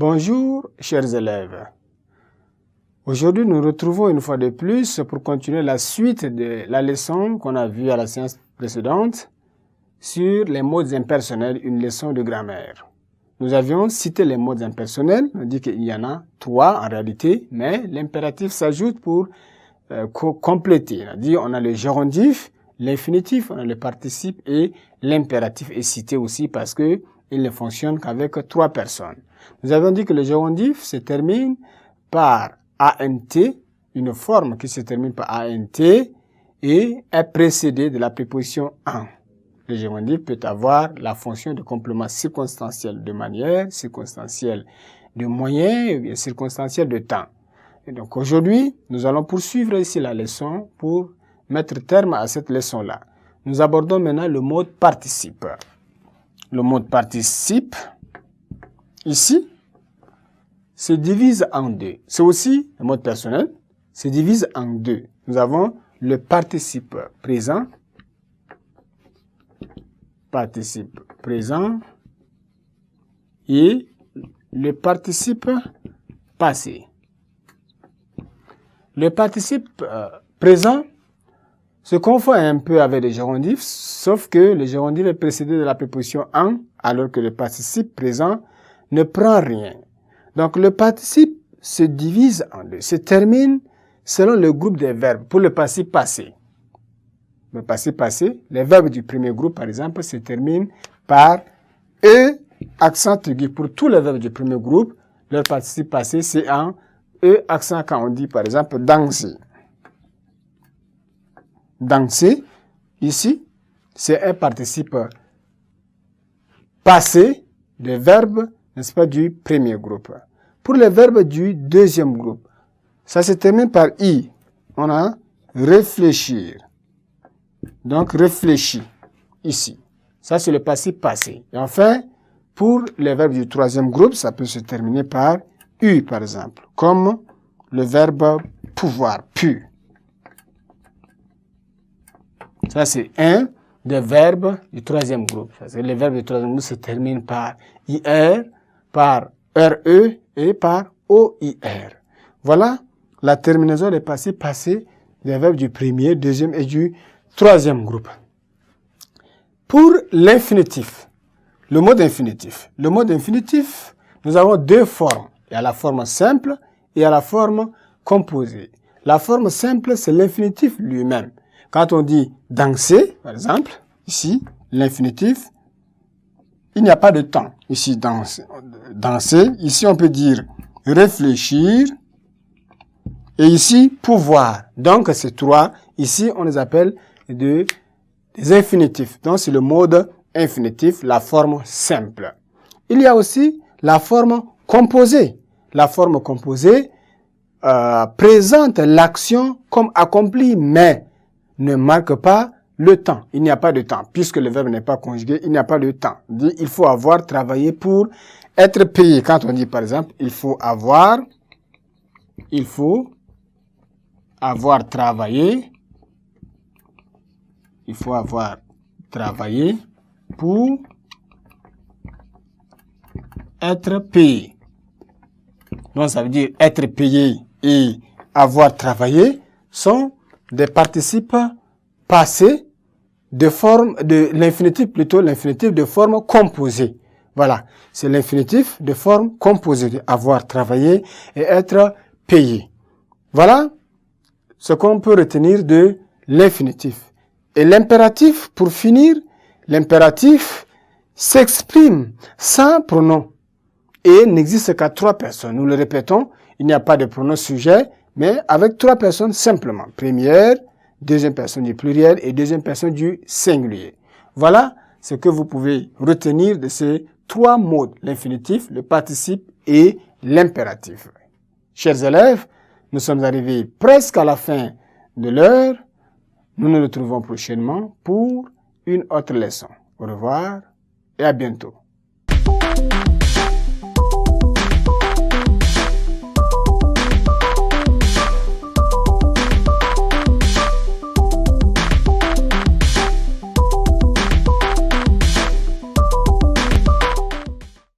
Bonjour, chers élèves. Aujourd'hui, nous nous retrouvons une fois de plus pour continuer la suite de la leçon qu'on a vue à la séance précédente sur les mots impersonnels, une leçon de grammaire. Nous avions cité les mots impersonnels, on dit qu'il y en a 3 en réalité, mais l'impératif s'ajoute pour compléter. On a le gérondif, l'infinitif, on a le participe et l'impératif est cité aussi parce que il ne fonctionne qu'avec 3 personnes. Nous avons dit que le gérondif se termine par ANT, une forme qui se termine par ANT et est précédée de la préposition en. Le gérondif peut avoir la fonction de complément circonstanciel de manière, circonstanciel de moyen et bien circonstanciel de temps. Et donc aujourd'hui, nous allons poursuivre ici la leçon pour mettre terme à cette leçon-là. Nous abordons maintenant le mode participe. Le mode participe, ici, se divise en deux. C'est aussi le mode personnel, se divise en deux. Nous avons le participe présent, et le participe passé. Le participe présent se confond un peu avec le gérondif, sauf que le gérondif est précédé de la préposition en, alors que le participe présent ne prend rien. Donc le participe se divise en deux, se termine selon le groupe des verbes. Pour le participe passé, les verbes du premier groupe, par exemple, se terminent par E, accent aigu. Pour tous les verbes du premier groupe, leur participe passé, c'est en E, accent quand on dit, par exemple, danser. Danser, ici, c'est un participe passé des verbes, n'est-ce pas, du premier groupe. Pour les verbes du deuxième groupe, ça se termine par I. On a réfléchir. Donc, réfléchir, ici. Ça, c'est le participe passé. Et enfin, pour les verbes du troisième groupe, ça peut se terminer par U, par exemple, comme le verbe pouvoir, pu. Ça, c'est un des verbes du troisième groupe. Les verbes du troisième groupe se terminent par IR, par RE et par OIR. Voilà la terminaison des participes passés des verbes du premier, deuxième et du troisième groupe. Pour l'infinitif, le mode infinitif. Le mode infinitif, nous avons deux formes. Il y a la forme simple et il y a la forme composée. La forme simple, c'est l'infinitif lui-même. Quand on dit danser, par exemple, ici, l'infinitif, il n'y a pas de temps. Ici, danser. Ici, on peut dire réfléchir. Et ici, pouvoir. Donc, ces trois, ici, on les appelle des infinitifs. Donc, c'est le mode infinitif, la forme simple. Il y a aussi la forme composée. La forme composée présente l'action comme accomplie, mais ne marque pas le temps. Il n'y a pas de temps. Puisque le verbe n'est pas conjugué, il n'y a pas de temps. Il faut avoir travaillé pour être payé. Quand on dit, par exemple, il faut avoir travaillé pour être payé. Donc, ça veut dire être payé et avoir travaillé sont des participes passés de forme de l'infinitif, plutôt l'infinitif de forme composée. Voilà, c'est l'infinitif de forme composée, avoir travaillé et être payé. Voilà ce qu'on peut retenir de l'infinitif. Et l'impératif, pour finir, l'impératif s'exprime sans pronom et n'existe qu'à 3 personnes. Nous le répétons, il n'y a pas de pronom sujet, mais avec 3 personnes simplement. Première, deuxième personne du pluriel et deuxième personne du singulier. Voilà ce que vous pouvez retenir de ces 3 modes, l'infinitif, le participe et l'impératif. Chers élèves, nous sommes arrivés presque à la fin de l'heure. Nous nous retrouvons prochainement pour une autre leçon. Au revoir et à bientôt.